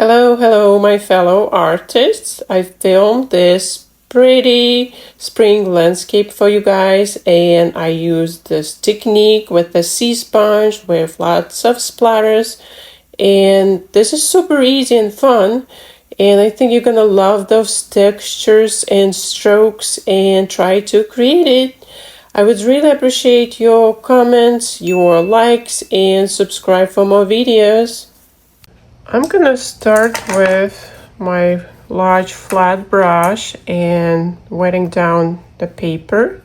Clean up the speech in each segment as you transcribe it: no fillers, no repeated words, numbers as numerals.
Hello, hello, my fellow artists. I filmed this pretty spring landscape for you guys, and I used this technique with the sea sponge with lots of splatters. And this is super easy and fun. And I think you're gonna love those textures and strokes and try to create it. I would really appreciate your comments, your likes, and subscribe for more videos. I'm gonna start with my large flat brush and wetting down the paper.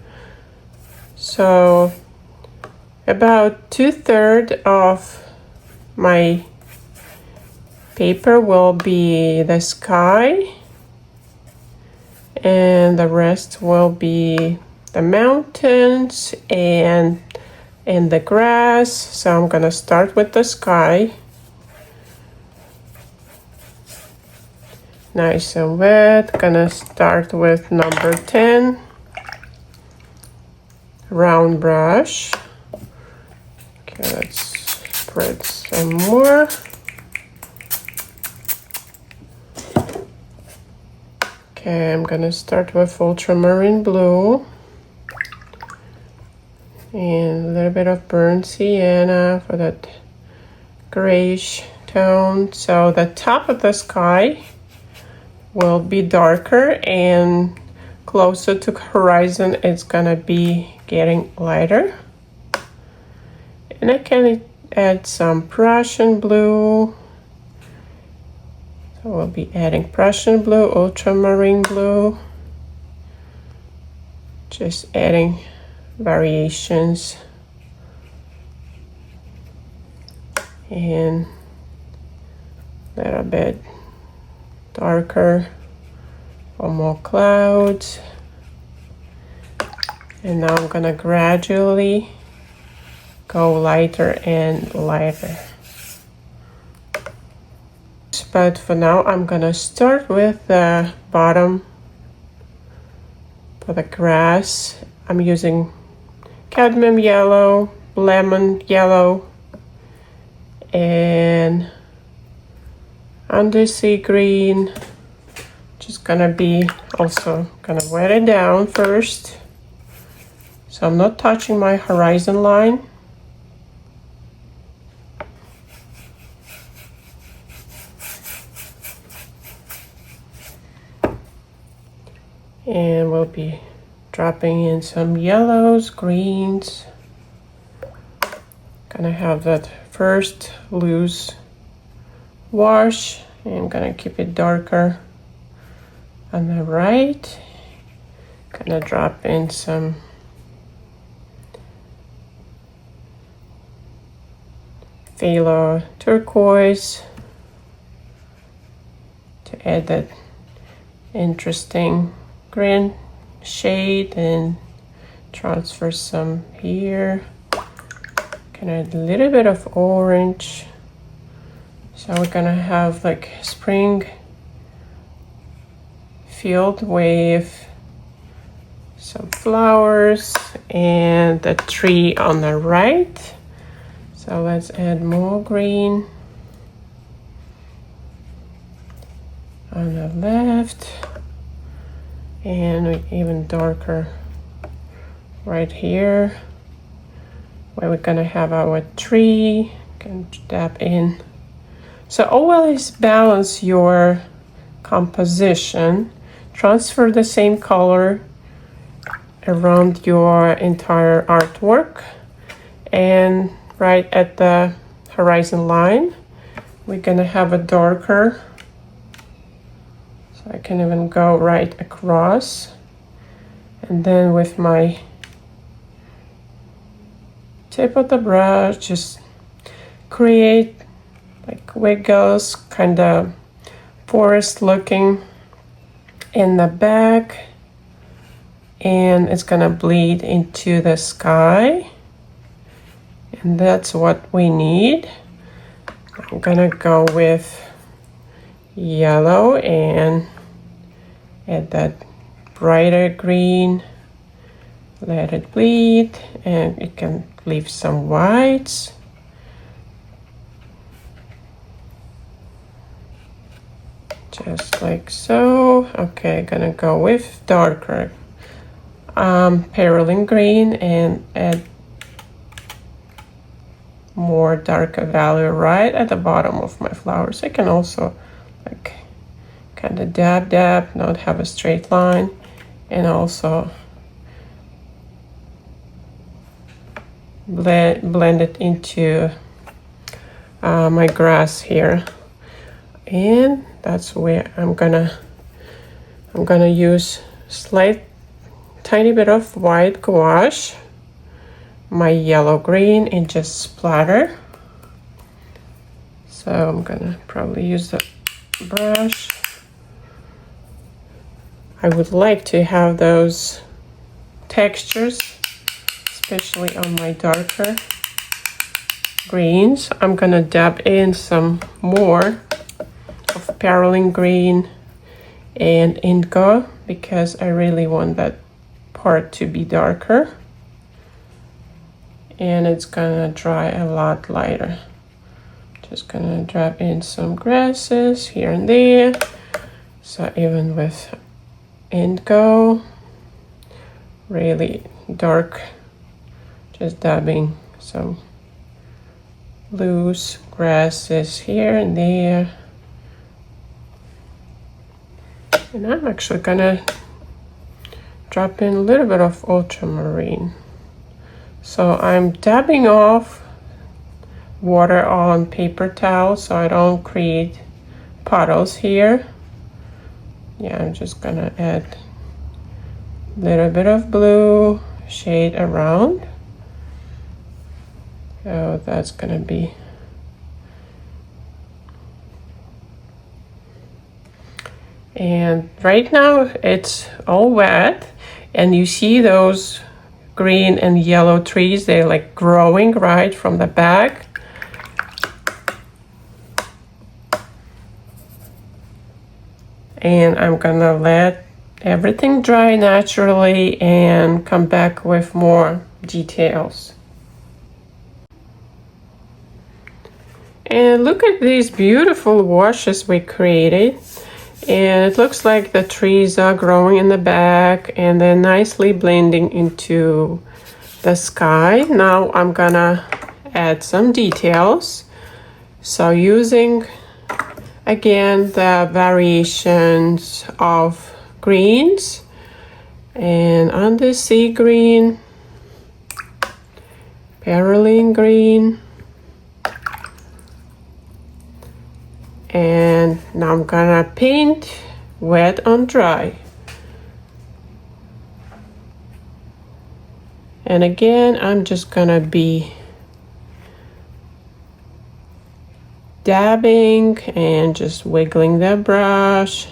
So about 2/3 of my paper will be the sky and the rest will be the mountains and the grass. So I'm gonna start with the sky. Nice and wet. Gonna start with number 10 round brush. Okay, let's spread some more. Okay, I'm gonna start with ultramarine blue and a little bit of burnt sienna for that grayish tone. So the top of the sky will be darker and closer to horizon it's gonna be getting lighter. And I can add some Prussian blue. So we'll be adding Prussian blue, ultramarine blue, just adding variations and a little bit darker for more clouds. And now I'm gonna gradually go lighter and lighter. But for now I'm gonna start with the bottom for the grass. I'm using cadmium yellow, lemon yellow, and undersea green. Just gonna be also gonna wet it down first. So I'm not touching my horizon line. And we'll be dropping in some yellows, greens. Gonna have that first loose wash. I'm gonna keep it darker on the right. Gonna drop in some phthalo turquoise to add that interesting green shade and transfer some here. Can add a little bit of orange. So we're gonna have like spring field with some flowers and the tree on the right. So let's add more green on the left and even darker right here where we're gonna have our tree. Can dab in. So always balance your composition. Transfer the same color around your entire artwork, and right at the horizon line we're gonna have a darker, so I can even go right across, and then with my tip of the brush just create like wiggles, kind of forest looking in the back, and it's gonna bleed into the sky, and that's what we need. I'm gonna go with yellow and add that brighter green, let it bleed, and it can leave some whites. just like so. Okay, gonna go with darker perylene green and add more darker value right at the bottom of my flowers. I can also like kind of dab, not have a straight line, and also blend it into my grass here. And that's where I'm gonna use tiny bit of white gouache, my yellow green, and just splatter. So I'm gonna probably use the brush. I would like to have those textures, especially on my darker greens. I'm gonna dab in some more of perylene green and indigo because I really want that part to be darker, and it's gonna dry a lot lighter. Just gonna drop in some grasses here and there. So even with indigo, really dark, just dabbing some loose grasses here and there. And I'm actually gonna drop in a little bit of ultramarine. So I'm dabbing off water on paper towel so I don't create puddles here. Yeah, I'm just gonna add a little bit of blue shade around. So that's gonna be and right now it's all wet, and you see those green and yellow trees, they're like growing right from the back. And I'm gonna let everything dry naturally and come back with more details. And look at these beautiful washes we created. And it looks like the trees are growing in the back and they're nicely blending into the sky. Now I'm gonna add some details. So using again the variations of greens, and on the sea green, perylene green, and now I'm gonna paint wet on dry. And again, I'm just gonna be dabbing and just wiggling the brush.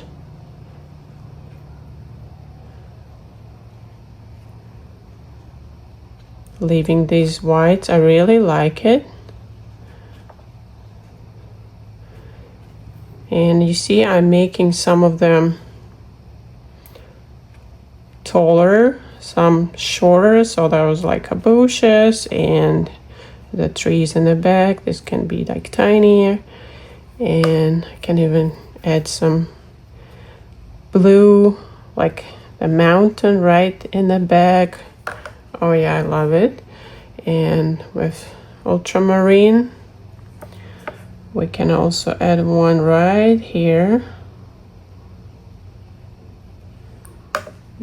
Leaving these whites, I really like it. And you see I'm making some of them taller, some shorter, so that was like a bushes, and the trees in the back, this can be like tinier. And I can even add some blue, like the mountain right in the back. Oh yeah, I love it. And with ultramarine, we can also add one right here.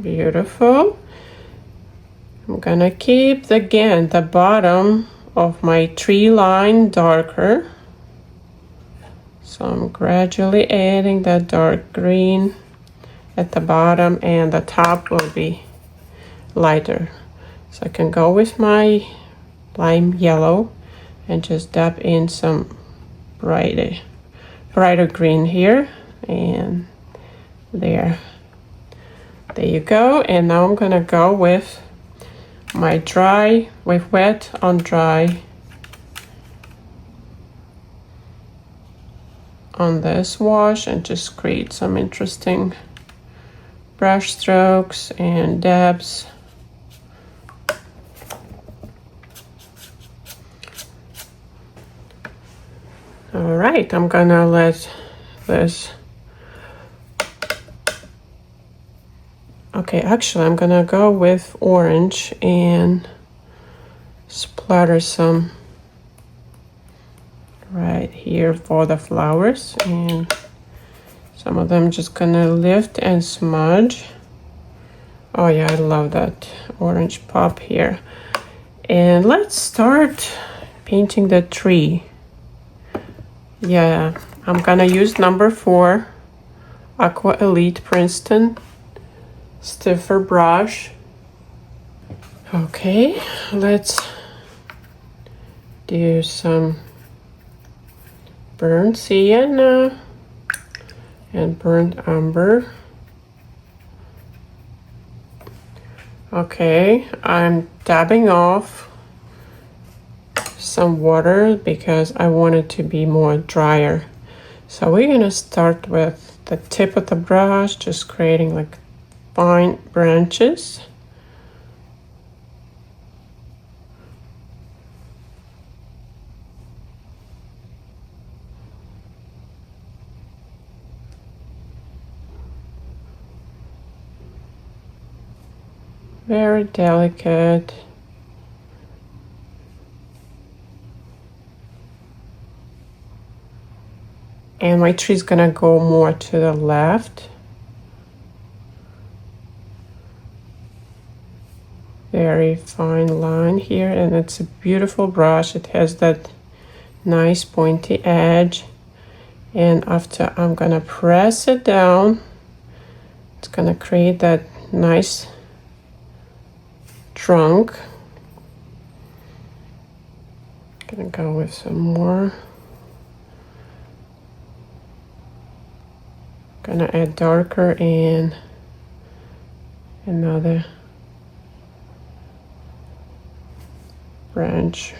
Beautiful. I'm gonna keep again the bottom of my tree line darker. So I'm gradually adding that dark green at the bottom, and the top will be lighter. So I can go with my lime yellow and just dab in some brighter green here, and there you go. And now I'm gonna go with my wet on dry on this wash, and just create some interesting brush strokes and dabs. All right, I'm gonna let this Okay, actually I'm gonna go with orange and splatter some right here for the flowers, and some of them just gonna lift and smudge. Oh yeah, I love that orange pop here. And let's start painting the tree. Yeah, I'm gonna use number 4 Aqua Elite Princeton stiffer brush. Okay, let's do some burnt sienna and burnt umber. Okay, I'm dabbing off some water because I want it to be more drier. So we're gonna start with the tip of the brush, just creating like fine branches. Very delicate. And my tree's gonna go more to the left. Very fine line here, and it's a beautiful brush. It has that nice pointy edge. And after I'm gonna press it down, it's gonna create that nice trunk. Gonna go with some more. Gonna add darker and another branch.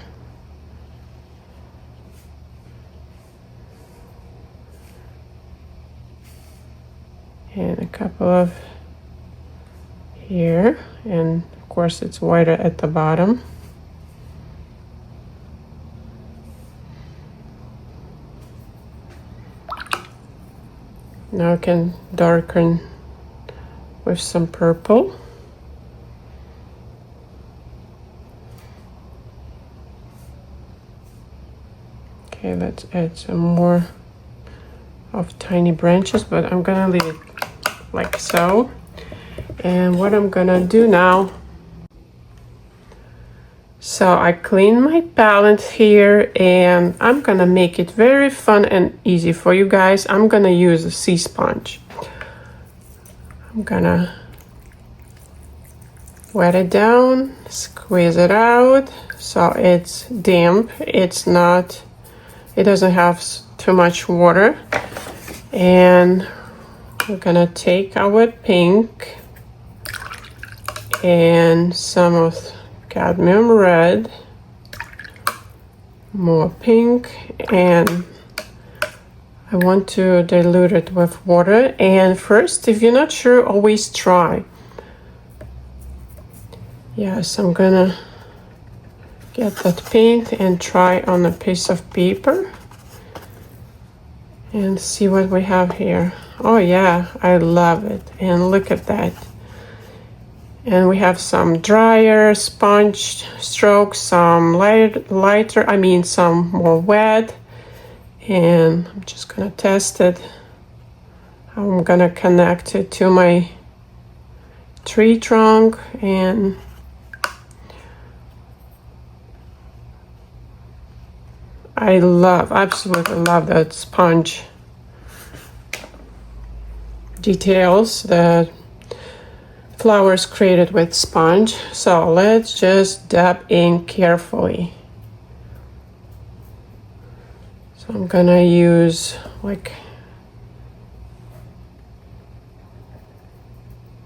And a couple of here, and of course it's whiter at the bottom. Now I can darken with some purple. Okay, let's add some more of tiny branches, but I'm gonna leave it like so. And what I'm gonna do now, so I clean my palette here, and I'm gonna make it very fun and easy for you guys. I'm gonna use a sea sponge. I'm gonna wet it down, squeeze it out so it's damp. It doesn't have too much water. And we're gonna take our pink and some of cadmium red, more pink, and I want to dilute it with water. And first, if you're not sure, always try. Yes, I'm gonna get that paint and try on a piece of paper and see what we have here. Oh yeah, I love it. And look at that. And we have some drier sponge strokes, some lighter, some more wet. And I'm just gonna test it. I'm gonna connect it to my tree trunk, and I absolutely love that sponge details that flowers created with sponge. So let's just dab in carefully. So I'm gonna use like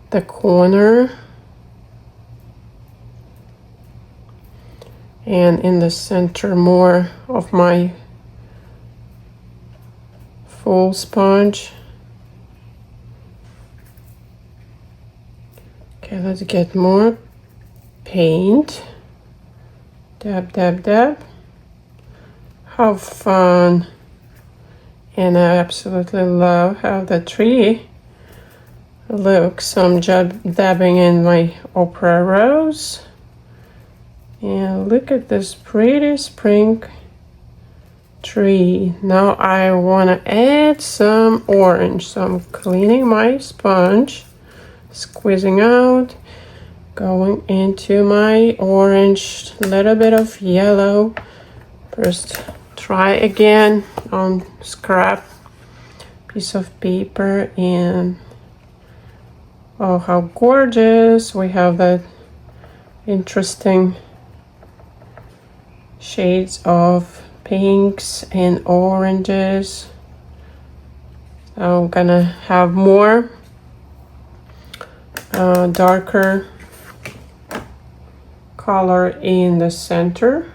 the corner and in the center more of my full sponge. Okay, let's get more paint. Dab, dab, dab. How fun. And I absolutely love how the tree Look, so I'm dabbing in my opera rose. And look at this pretty spring tree. Now I want to add some orange. So I'm cleaning my sponge, squeezing out, going into my orange, a little bit of yellow. First, try again on scrap piece of paper, and oh, how gorgeous. We have that interesting shades of pinks and oranges. So I'm gonna have more darker color in the center.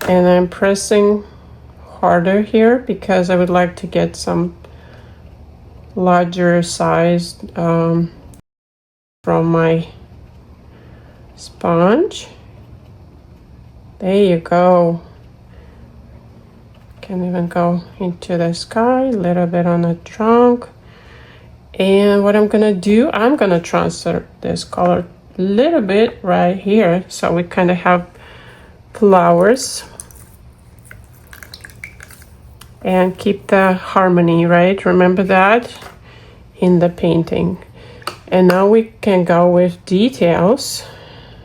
And I'm pressing harder here because I would like to get some larger size from my sponge. There you go. Can even go into the sky, a little bit on the trunk. And what I'm gonna do, I'm gonna transfer this color a little bit right here, so we kind of have flowers and keep the harmony, right? Remember that in the painting. And now we can go with details.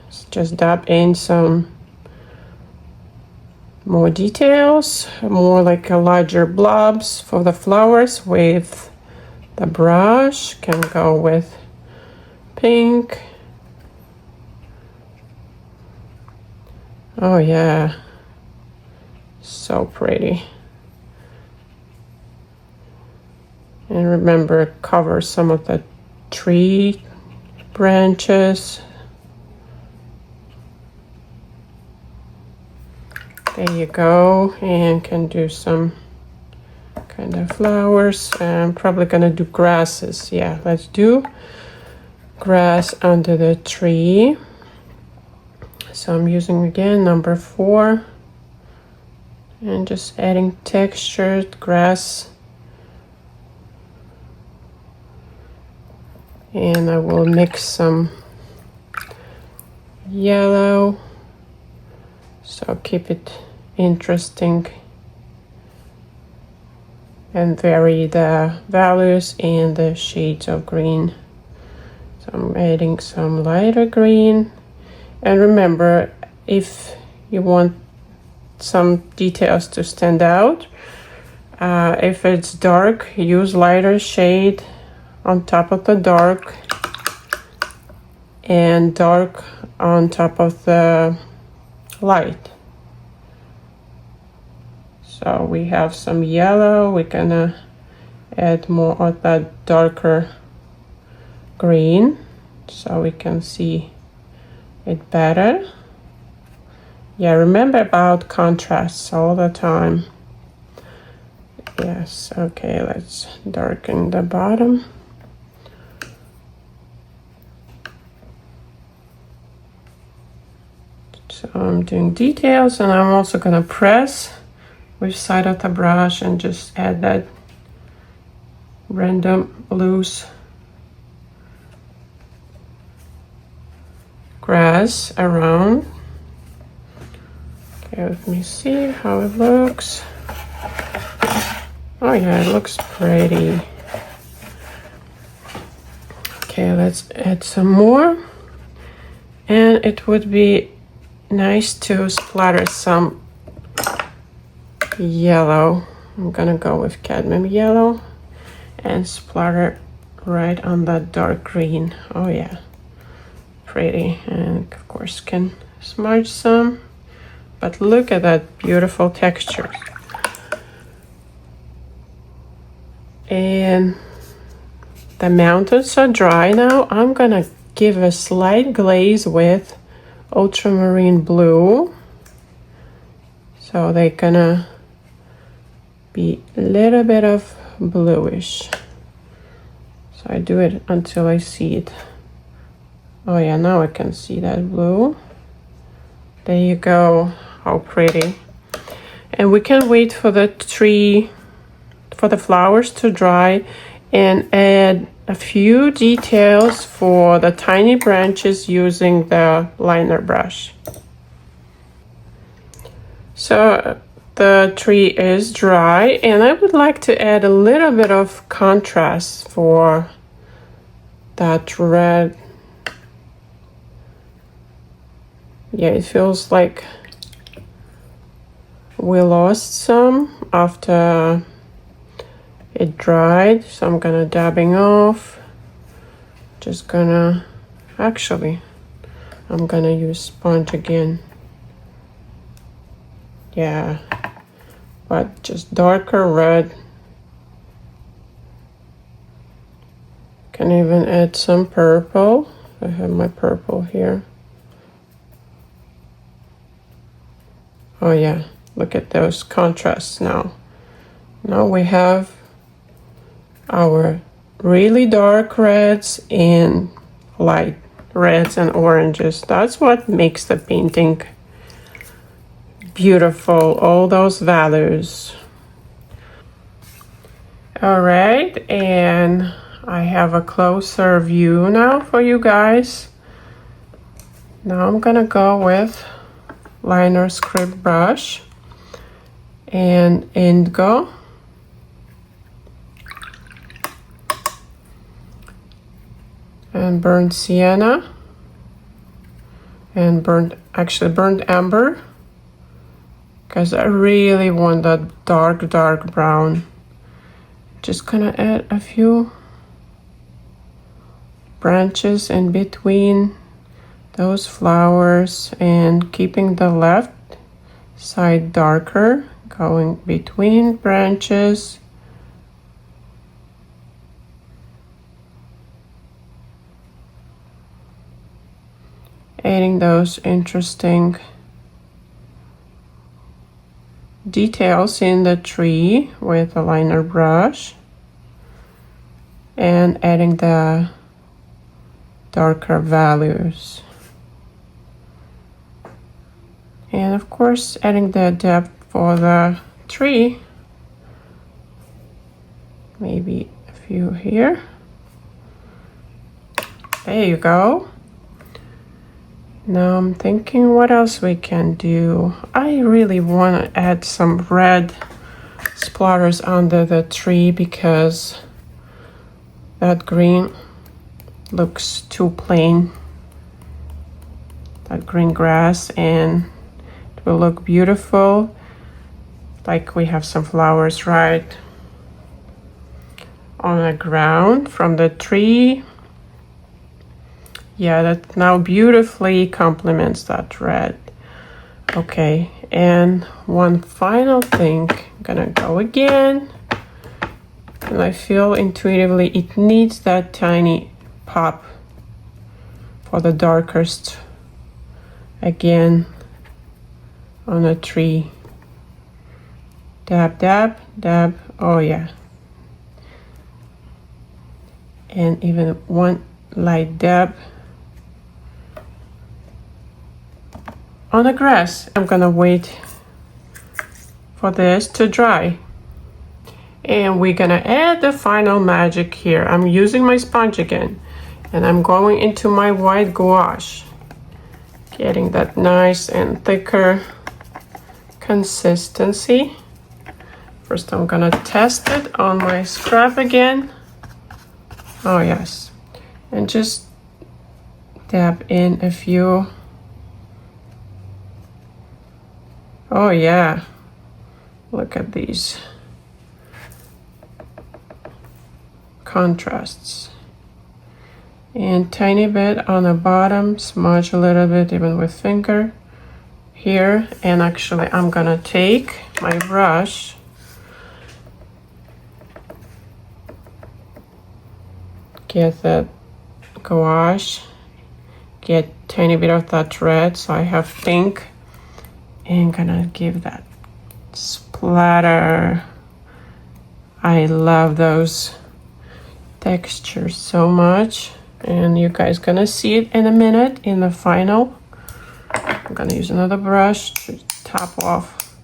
Let's just dab in some more details, more like a larger blobs for the flowers with the brush. Can go with pink. Oh yeah, so pretty. And remember, cover some of the tree branches. There you go. And can do some kind of flowers. I'm probably gonna do grasses. Yeah, let's do grass under the tree. So I'm using again number 4 and just adding textured grass. And I will mix some yellow, so keep it interesting and vary the values and the shades of green. So I'm adding some lighter green. And remember, if you want some details to stand out, if it's dark, use lighter shade on top of the dark and dark on top of the light. So we have some yellow. We're gonna add more of that darker green so we can see it better. Yeah, remember about contrasts all the time. Yes, okay, let's darken the bottom. So I'm doing details, and I'm also gonna press with side of the brush and just add that random loose grass around. Okay, let me see how it looks. Oh yeah, it looks pretty. Okay, let's add some more. And it would be nice to splatter some yellow. I'm gonna go with cadmium yellow and splatter right on that dark green. Oh yeah, pretty. And of course can smudge some, but look at that beautiful texture. And the mountains are dry now. I'm gonna give a slight glaze with ultramarine blue, so they're gonna be a little bit of bluish. So I do it until I see it. Oh yeah, now I can see that blue. There you go, how pretty. And we can wait for the tree, for the flowers to dry, and add a few details for the tiny branches using the liner brush. So the tree is dry, and I would like to add a little bit of contrast for that red. Yeah, it feels like we lost some after it dried, so I'm gonna dabbing off. Just gonna, actually, I'm gonna use sponge again. Yeah, but just darker red. Can even add some purple. I have my purple here. Oh yeah, look at those contrasts now. Now we have our really dark reds and light reds and oranges. That's what makes the painting beautiful, all those values. All right, and I have a closer view now for you guys. Now I'm gonna go with liner script brush and indigo. And burnt sienna and burnt amber, because I really want that dark brown. Just gonna add a few branches in between those flowers and keeping the left side darker, going between branches. Adding those interesting details in the tree with a liner brush, and adding the darker values, and of course adding the depth for the tree. Maybe a few here. There you go. Now I'm thinking what else we can do. I really want to add some red splatters under the tree because that green looks too plain. That green grass, and it will look beautiful. Like we have some flowers right on the ground from the tree. Yeah, that now beautifully complements that red. Okay, and one final thing, I'm gonna go again. And I feel intuitively it needs that tiny pop for the darkest again on a tree. Dab, dab, dab, oh yeah. And even one light dab on the grass. I'm gonna wait for this to dry. And we're gonna add the final magic here. I'm using my sponge again, and I'm going into my white gouache, getting that nice and thicker consistency. First I'm gonna test it on my scrap again. Oh yes, and just dab in a few. Oh yeah, look at these contrasts. And tiny bit on the bottom, smudge a little bit even with finger here. And actually I'm gonna take my brush get that gouache, get tiny bit of that red, so I have pink, and gonna give that splatter. I love those textures so much, and you guys gonna see it in a minute in the final. I'm gonna use another brush to top off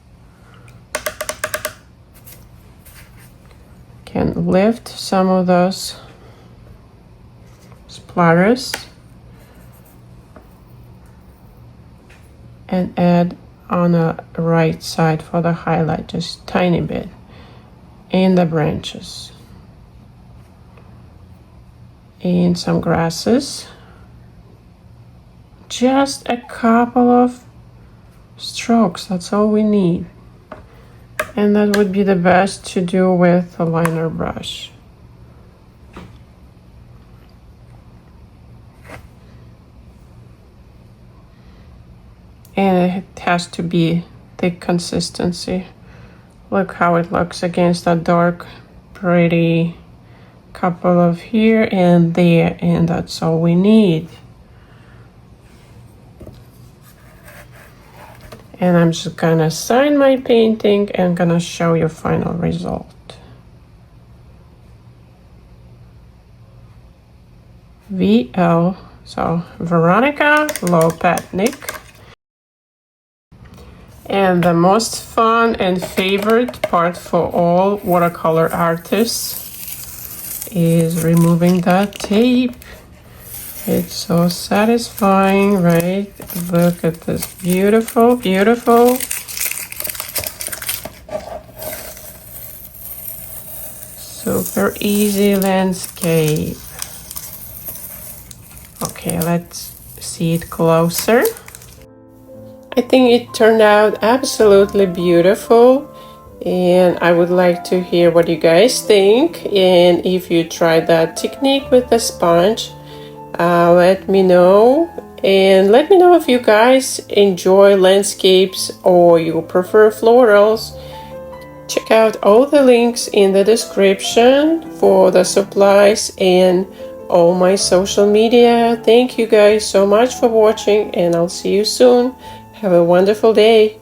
can lift some of those splatters and add on the right side for the highlight, just tiny bit in the branches. And some grasses. Just a couple of strokes, that's all we need. And that would be the best to do with a liner brush. And it has to be thick consistency. Look how it looks against that dark, pretty couple of here and there, and that's all we need. And I'm just gonna sign my painting and gonna show you final result. VL, so Veronica Lopatnik. And the most fun and favorite part for all watercolor artists is removing that tape. It's so satisfying, right? Look at this beautiful, beautiful. Super easy landscape. Okay, let's see it closer. I think it turned out absolutely beautiful, and I would like to hear what you guys think, and if you tried that technique with the sponge, let me know, and let me know if you guys enjoy landscapes or you prefer florals. Check out all the links in the description for the supplies and all my social media. Thank you guys so much for watching, and I'll see you soon. Have a wonderful day.